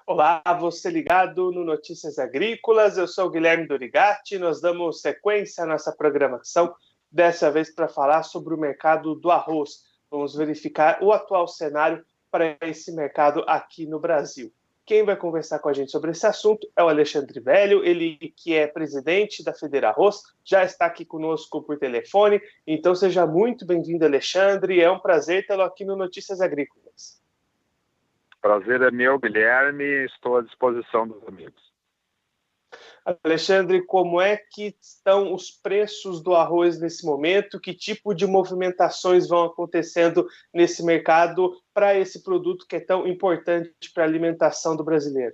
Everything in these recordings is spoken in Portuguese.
Olá, você ligado no Notícias Agrícolas, eu sou o Guilherme Dorigatti, nós damos sequência à nossa programação, dessa vez para falar sobre o mercado do arroz. Vamos verificar o atual cenário para esse mercado aqui no Brasil. Quem vai conversar com a gente sobre esse assunto é o Alexandre Velho, ele que é presidente da Federa Arroz, já está aqui conosco por telefone, então seja muito bem-vindo, Alexandre, é um prazer tê-lo aqui no Notícias Agrícolas. Prazer é meu, Guilherme, estou à disposição dos amigos. Alexandre, como é que estão os preços do arroz nesse momento? Que tipo de movimentações vão acontecendo nesse mercado para esse produto que é tão importante para a alimentação do brasileiro?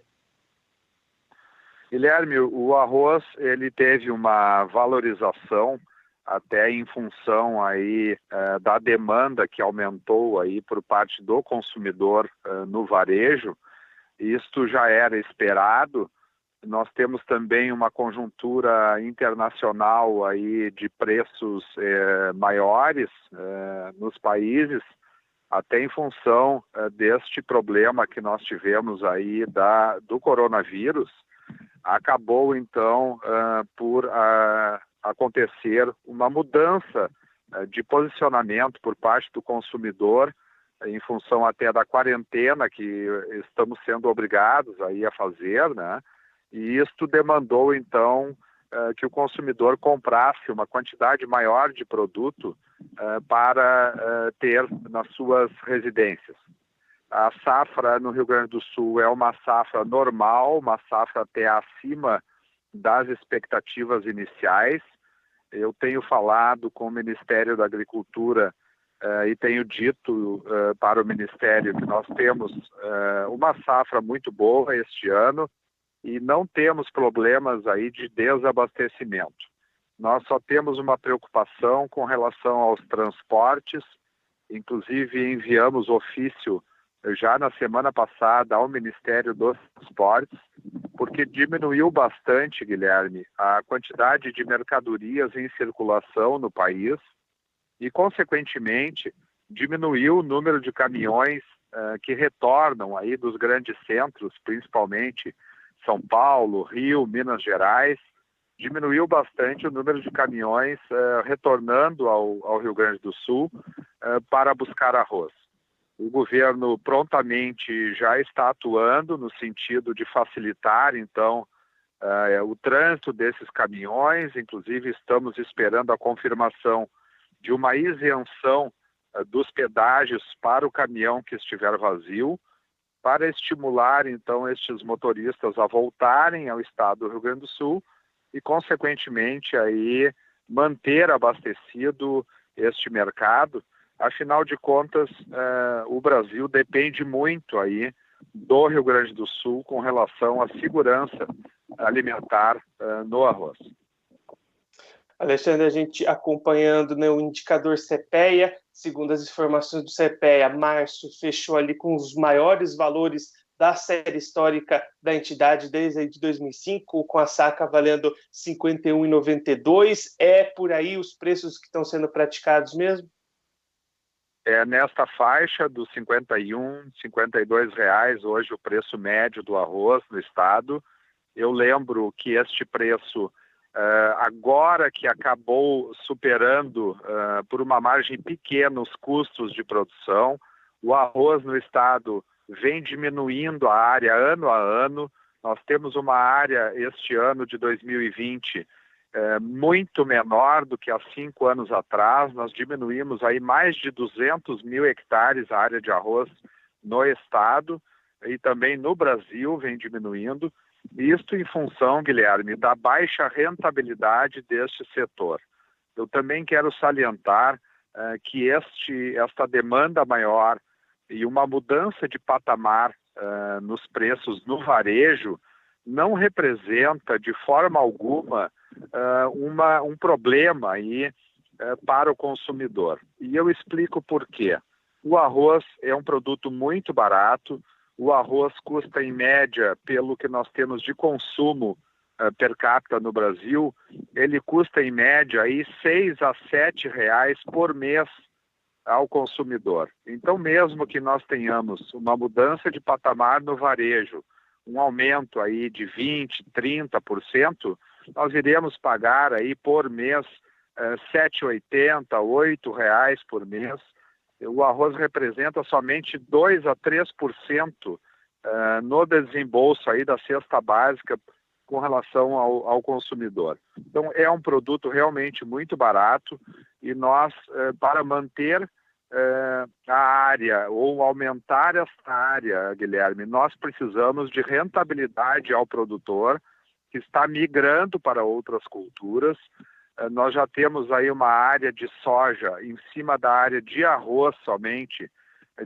Guilherme, o arroz ele teve uma valorização até em função aí da demanda que aumentou aí por parte do consumidor no varejo. Isto já era esperado. Nós temos também uma conjuntura internacional aí de preços maiores nos países, até em função deste problema que nós tivemos aí do coronavírus. Acabou então por acontecer uma mudança de posicionamento por parte do consumidor, em função até da quarentena que estamos sendo obrigados aí a fazer, né? E isto demandou então que o consumidor comprasse uma quantidade maior de produto para ter nas suas residências. A safra no Rio Grande do Sul é uma safra normal, uma safra até acima das expectativas iniciais. Eu tenho falado com o Ministério da Agricultura e tenho dito para o Ministério que nós temos uma safra muito boa este ano e não temos problemas aí de desabastecimento. Nós só temos uma preocupação com relação aos transportes, inclusive enviamos ofício já na semana passada ao Ministério dos Transportes, porque diminuiu bastante, Guilherme, a quantidade de mercadorias em circulação no país e, consequentemente, diminuiu o número de caminhões que retornam aí dos grandes centros, principalmente São Paulo, Rio, Minas Gerais. Diminuiu bastante o número de caminhões retornando ao Rio Grande do Sul para buscar arroz. O governo prontamente já está atuando no sentido de facilitar, então, o trânsito desses caminhões. Inclusive, estamos esperando a confirmação de uma isenção dos pedágios para o caminhão que estiver vazio, para estimular, então, estes motoristas a voltarem ao estado do Rio Grande do Sul e, consequentemente, aí manter abastecido este mercado. Afinal de contas, o Brasil depende muito aí do Rio Grande do Sul com relação à segurança alimentar no arroz. Alexandre, a gente acompanhando, né, o indicador CPEA, segundo as informações do CPEA, março fechou ali com os maiores valores da série histórica da entidade desde de 2005, com a saca valendo R$ 51,92. É por aí os preços que estão sendo praticados mesmo? É nesta faixa dos R$ 51, R$ 52 reais, hoje o preço médio do arroz no estado. Eu lembro que este preço, agora que acabou superando por uma margem pequena os custos de produção, o arroz no estado vem diminuindo a área ano a ano. Nós temos uma área este ano de 2020 muito menor do que há 5 anos atrás. Nós diminuímos aí mais de 200 mil hectares a área de arroz no estado e também no Brasil vem diminuindo. Isto em função, Guilherme, da baixa rentabilidade deste setor. Eu também quero salientar que esta demanda maior e uma mudança de patamar nos preços no varejo não representa de forma alguma um problema aí para o consumidor. E eu explico por quê. O arroz é um produto muito barato. O arroz custa, em média, pelo que nós temos de consumo per capita no Brasil, ele custa, em média, aí, R$ 6 a R$ 7 reais por mês ao consumidor. Então, mesmo que nós tenhamos uma mudança de patamar no varejo, um aumento aí de 20%, 30%, nós iremos pagar aí por mês R$ 7,80, R$ 8,00 por mês. O arroz representa somente 2% a 3% no desembolso aí da cesta básica com relação ao consumidor. Então, é um produto realmente muito barato e nós, para manter a área ou aumentar essa área, Guilherme, nós precisamos de rentabilidade ao produtor que está migrando para outras culturas. Nós já temos aí uma área de soja em cima da área de arroz somente,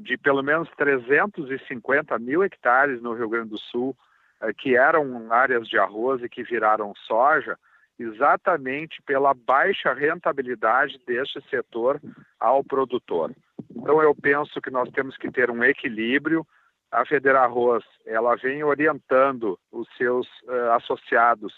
de pelo menos 350 mil hectares no Rio Grande do Sul, que eram áreas de arroz e que viraram soja, exatamente pela baixa rentabilidade deste setor ao produtor. Então eu penso que nós temos que ter um equilíbrio. A Fedearroz, ela vem orientando os seus associados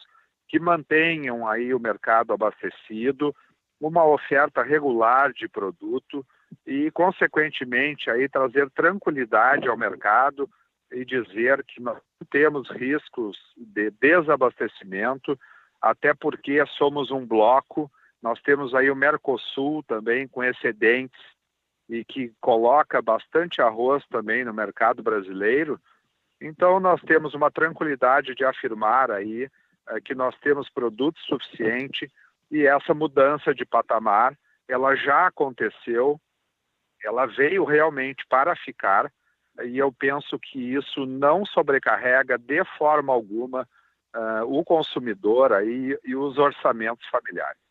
que mantenham aí o mercado abastecido, uma oferta regular de produto e, consequentemente, aí trazer tranquilidade ao mercado e dizer que nós não temos riscos de desabastecimento, até porque somos um bloco. Nós temos aí o Mercosul também com excedentes e que coloca bastante arroz também no mercado brasileiro. Então nós temos uma tranquilidade de afirmar aí que nós temos produto suficiente e essa mudança de patamar, ela já aconteceu, ela veio realmente para ficar e eu penso que isso não sobrecarrega de forma alguma o consumidor aí e os orçamentos familiares.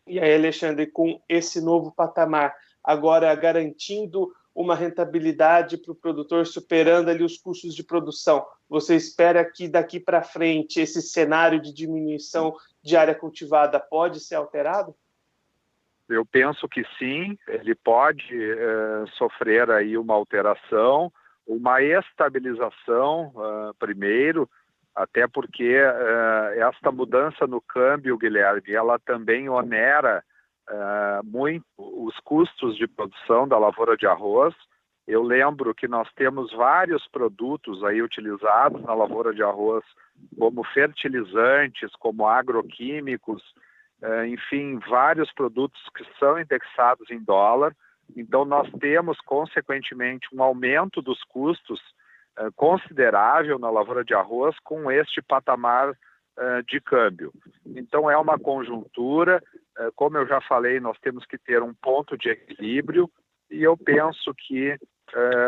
E aí, Alexandre, com esse novo patamar, agora garantindo uma rentabilidade para o produtor, superando ali os custos de produção, você espera que daqui para frente esse cenário de diminuição de área cultivada pode ser alterado? Eu penso que sim, ele pode sofrer aí uma alteração, uma estabilização primeiro, até porque esta mudança no câmbio, Guilherme, ela também onera muito os custos de produção da lavoura de arroz. Eu lembro que nós temos vários produtos aí utilizados na lavoura de arroz, como fertilizantes, como agroquímicos, enfim, vários produtos que são indexados em dólar. Então, nós temos, consequentemente, um aumento dos custos considerável na lavoura de arroz com este patamar de câmbio. Então, é uma conjuntura. Como eu já falei, nós temos que ter um ponto de equilíbrio e eu penso que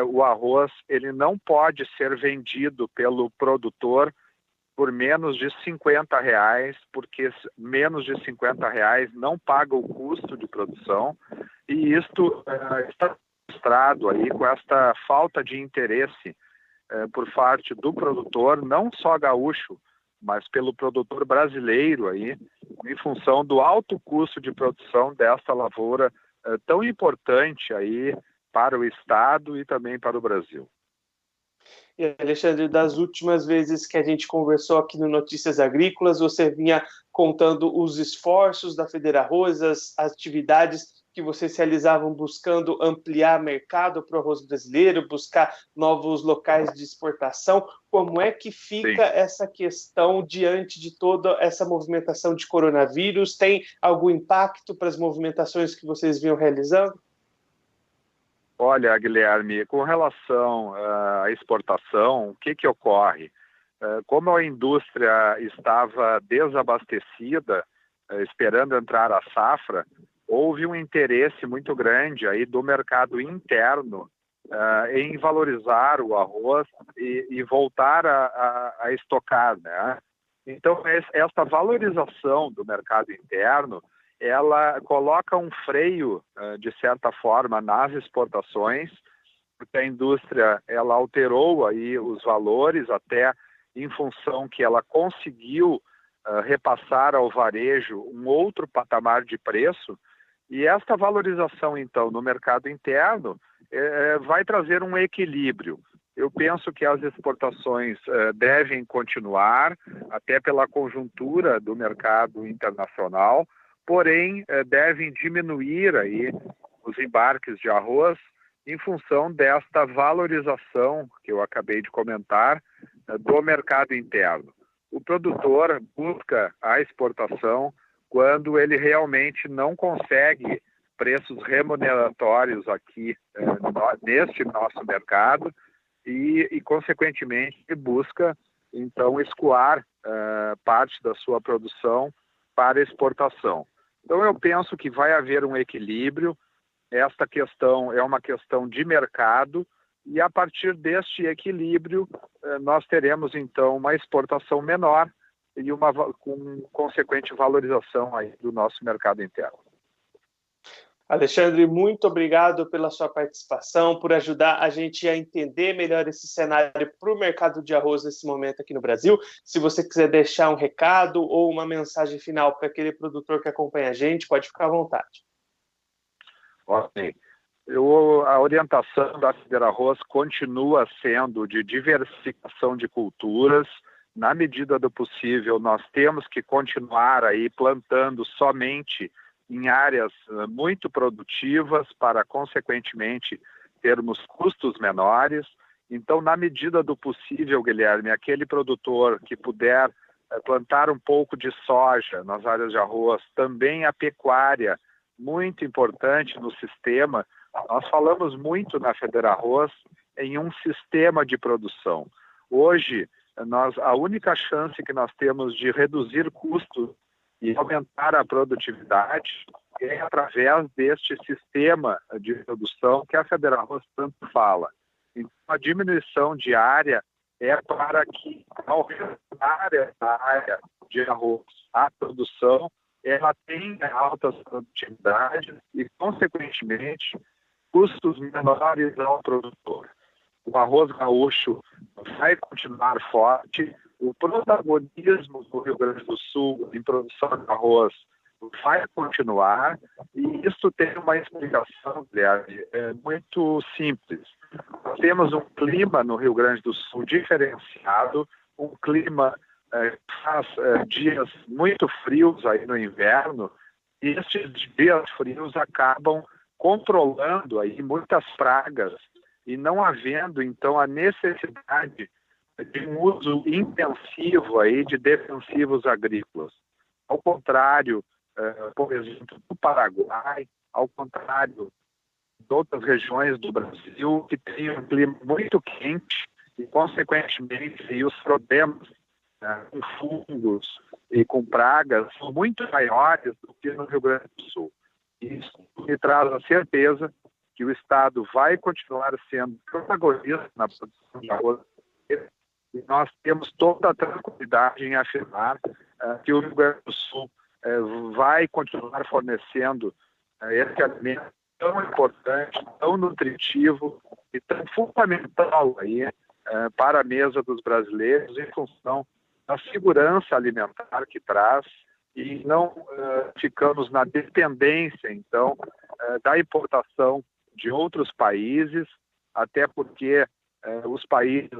o arroz ele não pode ser vendido pelo produtor por menos de R$50, porque menos de R$50 não paga o custo de produção, e isto está mostrado aí com esta falta de interesse por parte do produtor, não só gaúcho, mas pelo produtor brasileiro aí, em função do alto custo de produção desta lavoura tão importante aí para o estado e também para o Brasil. E, Alexandre, das últimas vezes que a gente conversou aqui no Notícias Agrícolas, você vinha contando os esforços da Fedearroz, as atividades que vocês realizavam buscando ampliar mercado para o arroz brasileiro, buscar novos locais de exportação. Como é que fica essa questão diante de toda essa movimentação de coronavírus? Tem algum impacto para as movimentações que vocês vinham realizando? Olha, Guilherme, com relação à exportação, o que ocorre? Como a indústria estava desabastecida, esperando entrar a safra, houve um interesse muito grande aí do mercado interno em valorizar o arroz e voltar a estocar, né? Então, essa valorização do mercado interno, ela coloca um freio, de certa forma, nas exportações, porque a indústria ela alterou aí os valores até em função que ela conseguiu repassar ao varejo um outro patamar de preço, e esta valorização, então, no mercado interno vai trazer um equilíbrio. Eu penso que as exportações devem continuar, até pela conjuntura do mercado internacional, porém devem diminuir aí os embarques de arroz em função desta valorização que eu acabei de comentar do mercado interno. O produtor busca a exportação quando ele realmente não consegue preços remuneratórios aqui neste nosso mercado e consequentemente, busca, então, escoar parte da sua produção para exportação. Então, eu penso que vai haver um equilíbrio. Esta questão é uma questão de mercado e, a partir deste equilíbrio, nós teremos, então, uma exportação menor e com consequente valorização aí do nosso mercado interno. Alexandre, muito obrigado pela sua participação, por ajudar a gente a entender melhor esse cenário para o mercado de arroz nesse momento aqui no Brasil. Se você quiser deixar um recado ou uma mensagem final para aquele produtor que acompanha a gente, pode ficar à vontade. Ok. A orientação da FederArroz continua sendo de diversificação de culturas. Na medida do possível, nós temos que continuar aí plantando somente em áreas muito produtivas para, consequentemente, termos custos menores. Então, na medida do possível, Guilherme, aquele produtor que puder plantar um pouco de soja nas áreas de arroz, também a pecuária, muito importante no sistema. Nós falamos muito na FederArroz em um sistema de produção. Hoje, a única chance que nós temos de reduzir custos e aumentar a produtividade é através deste sistema de produção que a FederArroz tanto fala. Então, a diminuição diária é para que, ao retornar essa área de arroz à produção, ela tenha altas produtividades e, consequentemente, custos menores ao produtor. O arroz gaúcho vai continuar forte. O protagonismo do Rio Grande do Sul em produção de arroz vai continuar, e isso tem uma explicação, Guilherme, muito simples. Nós temos um clima no Rio Grande do Sul diferenciado, um clima que faz dias muito frios aí no inverno, e estes dias frios acabam controlando aí muitas pragas e não havendo, então, a necessidade de um uso intensivo aí de defensivos agrícolas. Ao contrário, por exemplo, do Paraguai, ao contrário de outras regiões do Brasil, que tem um clima muito quente e, consequentemente, os problemas com fungos e com pragas são muito maiores do que no Rio Grande do Sul. Isso me traz a certeza que o Estado vai continuar sendo protagonista na produção de arroz. E nós temos toda a tranquilidade em afirmar que o Rio Grande do Sul vai continuar fornecendo esse alimento tão importante, tão nutritivo e tão fundamental aí, para a mesa dos brasileiros em função da segurança alimentar que traz, e não ficamos na dependência, então, da importação de outros países, até porque os países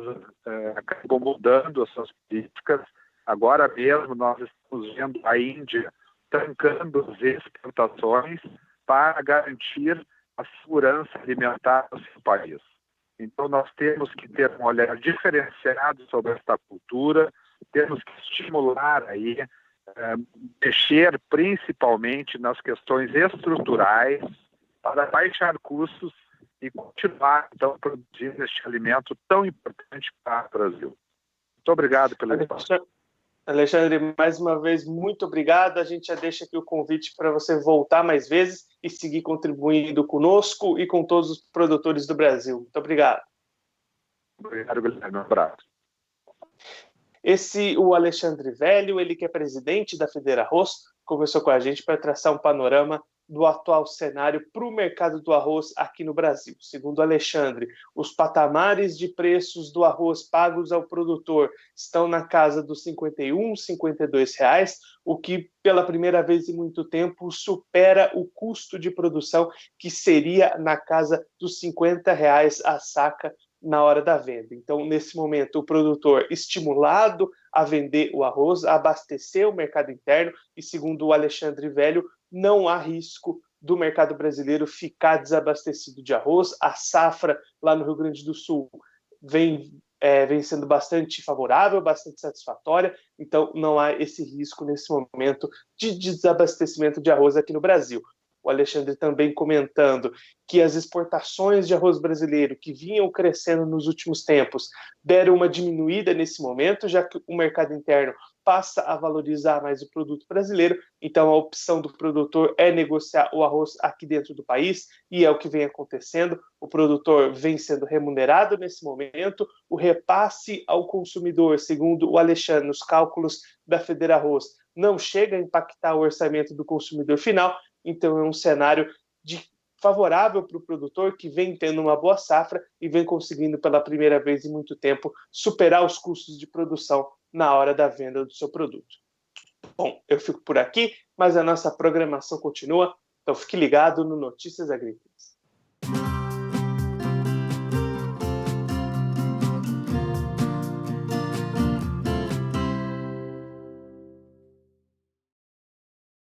acabam mudando as suas políticas. Agora mesmo nós estamos vendo a Índia trancando as exportações para garantir a segurança alimentar do seu país. Então nós temos que ter um olhar diferenciado sobre esta cultura, temos que estimular aí, mexer principalmente nas questões estruturais para baixar custos e continuar, então, produzindo este alimento tão importante para o Brasil. Muito obrigado pelo espaço. Alexandre, mais uma vez, muito obrigado. A gente já deixa aqui o convite para você voltar mais vezes e seguir contribuindo conosco e com todos os produtores do Brasil. Muito obrigado. Obrigado, Guilherme. Um abraço. O Alexandre Velho, ele que é presidente da FederArroz, conversou com a gente para traçar um panorama do atual cenário para o mercado do arroz aqui no Brasil. Segundo Alexandre, os patamares de preços do arroz pagos ao produtor estão na casa dos R$ 51, R$ 52, o que, pela primeira vez em muito tempo, supera o custo de produção, que seria na casa dos R$ 50 a saca na hora da venda. Então, nesse momento, o produtor estimulado a vender o arroz, a abastecer o mercado interno, e segundo o Alexandre Velho, não há risco do mercado brasileiro ficar desabastecido de arroz. A safra lá no Rio Grande do Sul vem sendo bastante favorável, bastante satisfatória, então não há esse risco nesse momento de desabastecimento de arroz aqui no Brasil. O Alexandre também comentando que as exportações de arroz brasileiro, que vinham crescendo nos últimos tempos, deram uma diminuída nesse momento, já que o mercado interno passa a valorizar mais o produto brasileiro, então a opção do produtor é negociar o arroz aqui dentro do país, e é o que vem acontecendo. O produtor vem sendo remunerado nesse momento, o repasse ao consumidor, segundo o Alexandre, nos cálculos da Federarroz, não chega a impactar o orçamento do consumidor final, então é um cenário favorável para o produtor, que vem tendo uma boa safra e vem conseguindo pela primeira vez em muito tempo superar os custos de produção na hora da venda do seu produto. Bom, eu fico por aqui, mas a nossa programação continua, então fique ligado no Notícias Agrícolas.